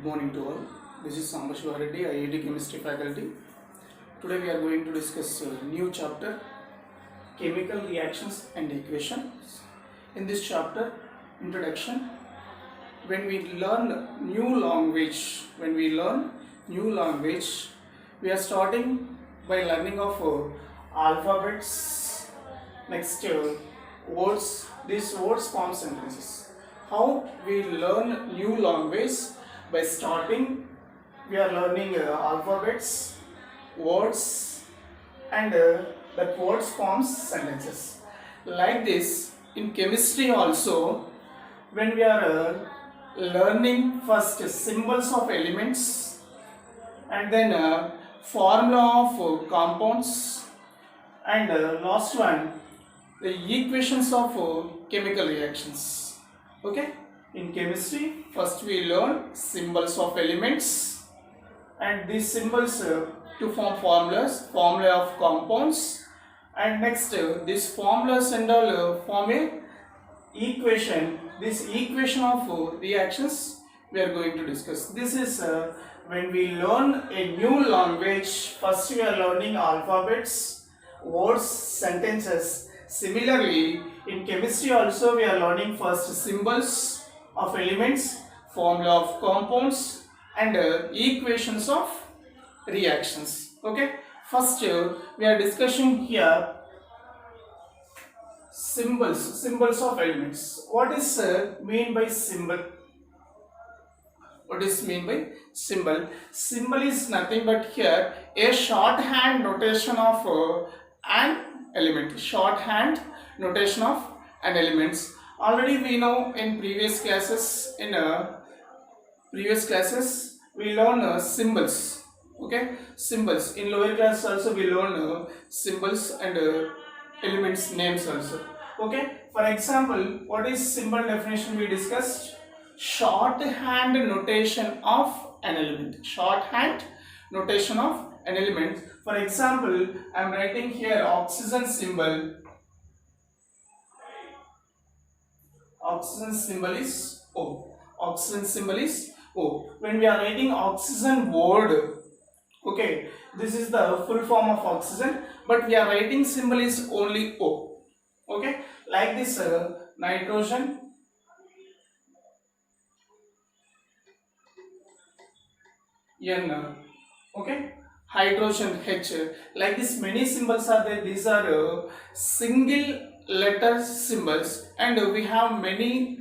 Good morning to all. This is Sambashiva Reddy, IIT Chemistry faculty. Today we are going to discuss a new chapter, Chemical Reactions and Equations. In this chapter, introduction, when we learn new language, we are starting by learning of alphabets, next words. These words form sentences. How we learn new language? By starting, we are learning alphabets, words, and that words forms sentences. Like this, in chemistry also, when we are learning first symbols of elements, and then formula of compounds, and last one, the equations of chemical reactions. Okay, in chemistry, first we learn symbols of elements, and these symbols to form formula of compounds, and next these formulas and all form a equation. This equation of reactions we are going to discuss. This is when we learn a new language, first we are learning alphabets, words, sentences. Similarly, in chemistry also we are learning first symbols of elements, formula of compounds, and equations of reactions. Okay, first we are discussing here symbols of elements. What is mean by symbol? What is mean by symbol? Symbol is nothing but here a shorthand notation of an element. Shorthand notation of an elements. Already we know in previous classes. We learn symbols. Okay, symbols. In lower class also we learn symbols and elements names also. Okay, for example, what is symbol definition we discussed? Shorthand notation of an element. Shorthand notation of an element. For example, I am writing here oxygen symbol. Oxygen symbol is O. Oxygen symbol is O. When we are writing oxygen word, okay, this is the full form of oxygen, but we are writing symbol is only O. Okay, like this nitrogen, N, okay, hydrogen, H. Like this many symbols are there. These are single letter symbols, and we have many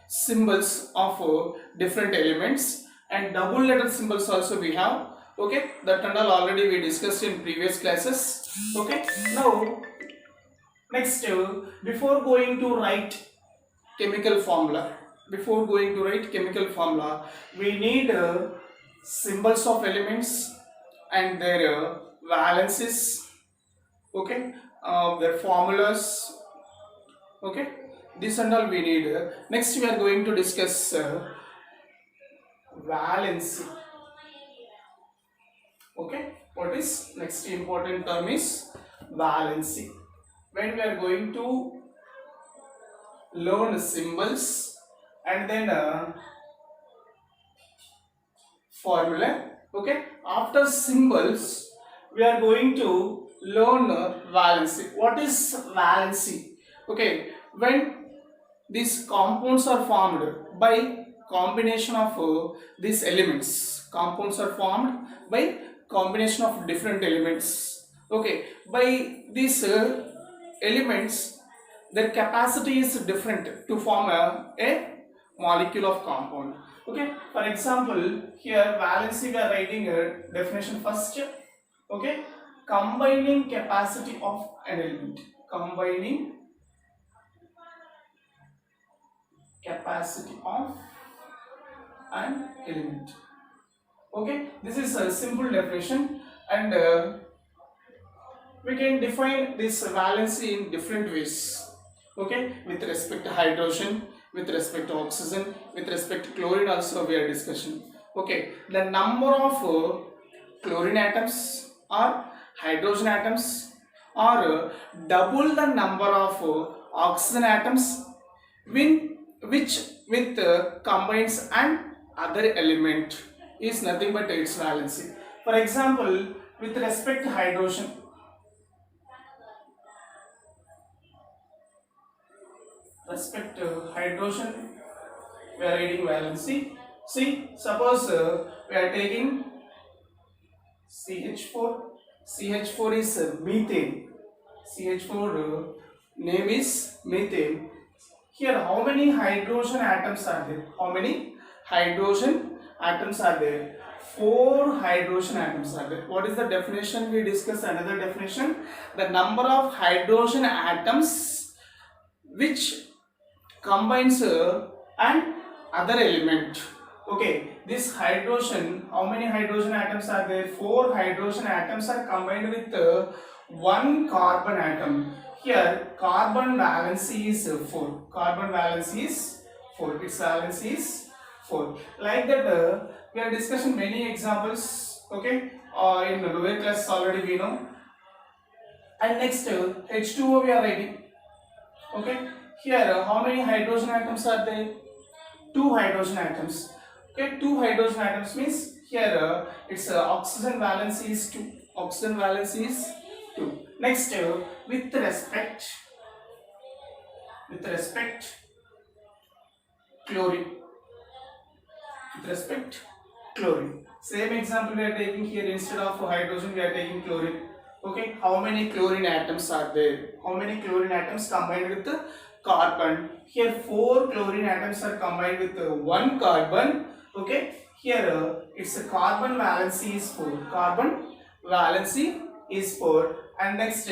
symbols of different elements, and double letter symbols also we have. Okay, that and all already we discussed in previous classes. Okay, now next before going to write chemical formula, we need symbols of elements and their valences. Okay, their formulas. Okay, this and all we need. Next we are going to discuss valency. Okay, what is next important term is valency. When we are going to learn symbols and then formula. Okay, after symbols we are going to learn valency. What is valency? Okay, when these compounds are formed by combination of these elements. Compounds are formed by combination of different elements. Okay, by these elements, their capacity is different to form a molecule of compound. Okay, for example, here valency we are writing a definition first. Okay, combining capacity of an element. Combining capacity of an element. Okay, this is a simple definition, and we can define this valency in different ways. Okay, with respect to hydrogen, with respect to oxygen, with respect to chlorine also we are discussing. Okay, the number of chlorine atoms or hydrogen atoms or double the number of oxygen atoms which with combines an other element is nothing but its valency. For example, with respect to hydrogen, we are reading valency. See, suppose we are taking CH4. CH4 is methane. CH4 name is methane. Here, how many hydrogen atoms are there? How many hydrogen atoms are there? 4 hydrogen atoms are there. What is the definition? We discuss another definition. The number of hydrogen atoms which combines an other element. Okay, this hydrogen, how many hydrogen atoms are there? 4 hydrogen atoms are combined with one carbon atom. Here, carbon valency is 4. Carbon valency is 4. Its valency is 4. Like that, we are discussing many examples. Okay, in lower class already we know. And next, H2O we are writing. Okay, here how many hydrogen atoms are there? 2 hydrogen atoms. Okay, 2 hydrogen atoms means here its oxygen valency is 2. Oxygen valency is 2. Next, with respect chlorine. With respect chlorine. Same example we are taking here. Instead of hydrogen we are taking chlorine. Okay, how many chlorine atoms are there? How many chlorine atoms combined with the carbon? Here 4 chlorine atoms are combined with one carbon. Okay, here it's a carbon valency is 4. Carbon valency is 4. And next,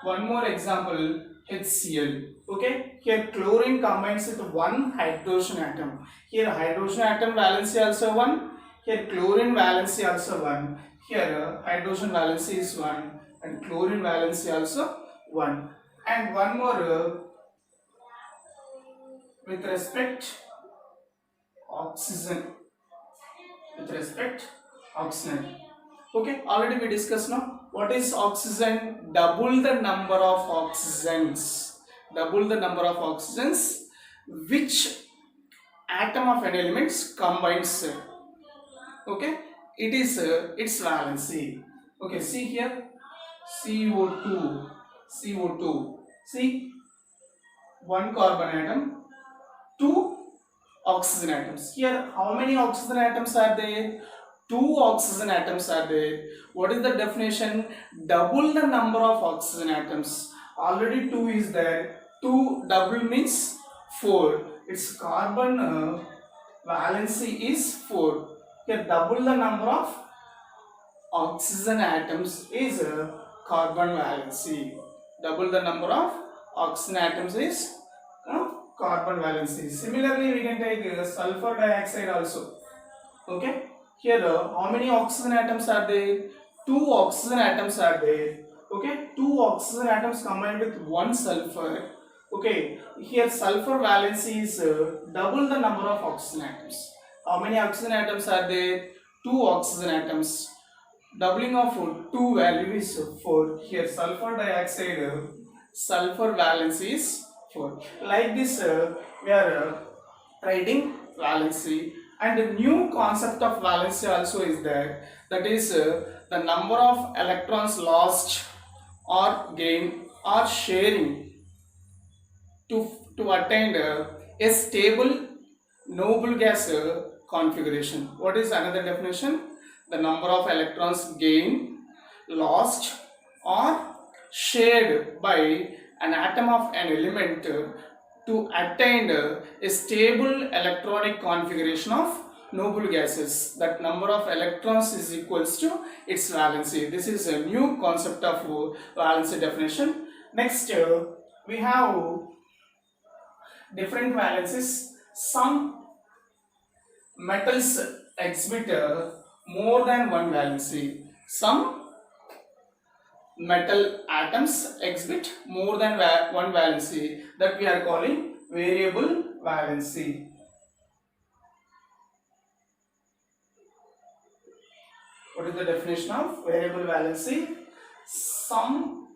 one more example, HCl. Okay, here chlorine combines with one hydrogen atom. Here hydrogen atom valency also 1. Here chlorine valency also 1. Here hydrogen valency is 1 and chlorine valency also 1. And one more, with respect oxygen. Okay, already we discussed now. What is oxygen? Double the number of oxygens. Which atom of an element combines. Okay, it is its valency. Okay, see here, CO2. See, one carbon atom, 2 oxygen atoms. Here, how many oxygen atoms are there? 2 oxygen atoms are there. What is the definition? Double the number of oxygen atoms. Already 2 is there. 2 double means 4. Its carbon valency is 4. Here, double the number of oxygen atoms is carbon valency. Double the number of oxygen atoms is carbon valency. Similarly, we can take sulfur dioxide also. Okay, here how many oxygen atoms are there? 2 oxygen atoms are there. Okay, 2 oxygen atoms combined with one sulfur. Okay, here sulfur valency is double the number of oxygen atoms. How many oxygen atoms are there? 2 oxygen atoms. Doubling of 2 value is 4. Here sulfur dioxide sulfur valency is 4. Like this, we are writing valency, and a new concept of valency also is there. That is the number of electrons lost or gained or sharing to attain a stable noble gas configuration. What is another definition? The number of electrons gained, lost or shared by an atom of an element to attain a stable electronic configuration of noble gases. That number of electrons is equals to its valency. This is a new concept of valency definition. Next, we have different valencies. Some metals exhibit more than one valency. Some metal atoms exhibit more than one valency, that we are calling variable valency. What is the definition of variable valency? Some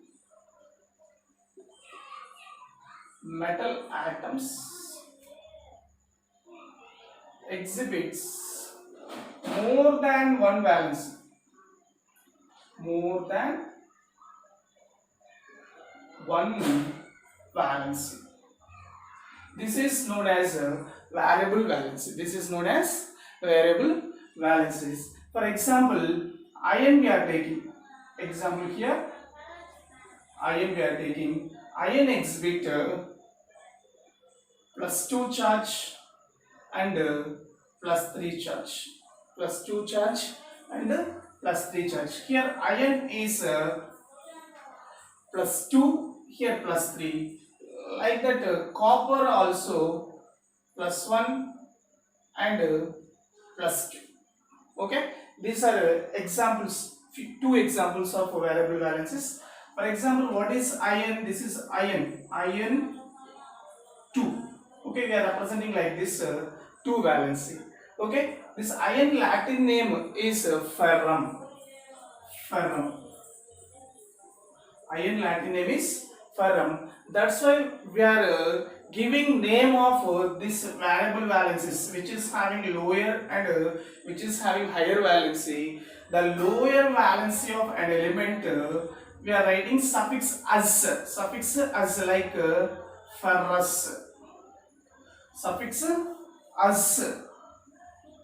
metal atoms exhibits more than one valence. More than one valence. This is known as a variable valence. This is known as variable valences. For example, iron we are taking. Example here, iron we are taking. Iron exhibit +2 charge and +3 charge. +2 charge and +3 charge. Here iron is +2, here +3. Like that copper also +1 and +2. Okay, these are examples, two examples of variable valences. For example, what is iron? This is iron 2. Okay, we are representing like this 2 valency. Okay, this iron Latin name is ferrum. Iron Latin name is ferrum. That's why we are giving name of this variable valences, which is having lower and which is having higher valency. The lower valency of an element we are writing suffix as like ferrous. Suffix as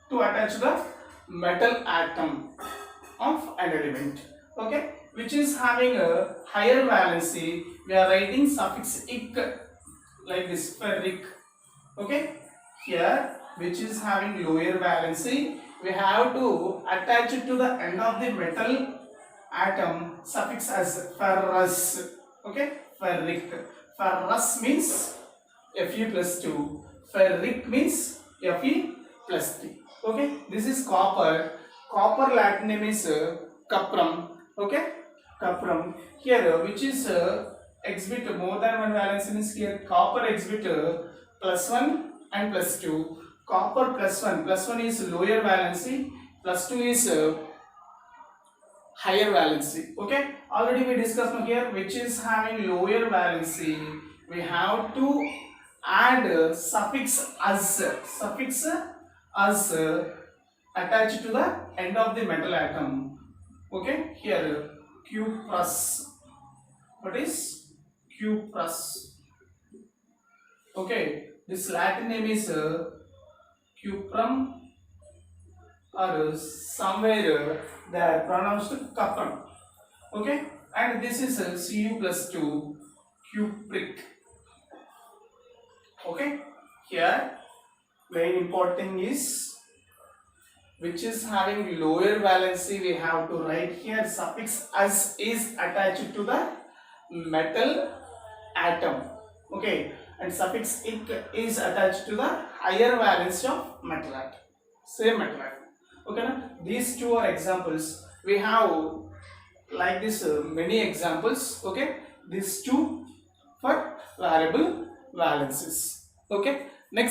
to attach the metal atom of an element. Okay, which is having a higher valency, we are writing suffix ic like this, ferric. Okay, here which is having lower valency, we have to attach it to the end of the metal atom suffix as ferrous. Okay, ferric. Ferrous means Fe+2. Ferric means Fe+3. Okay, this is copper. Copper Latin name is cuprum. Okay, cuprum. Here which is exhibit more than one valence means here copper exhibit +1 and +2. Copper +1 is lower valency, +2 is higher valency. Okay, already we discussed now here which is having lower valency, we have to add suffix as attached to the end of the metal atom. Okay, here cuprous. What is cuprous? Okay, this Latin name is cuprum, or somewhere they are pronounced cuprum. Okay, and this is Cu+2, cupric. Okay, here main important thing is which is having lower valency, we have to write here suffix as is attached to the metal atom. Okay, and suffix ic is attached to the higher valency of metal atom, same metal atom. Okay, now these two are examples. We have like this many examples. Okay, these two for variable valences. Okay, next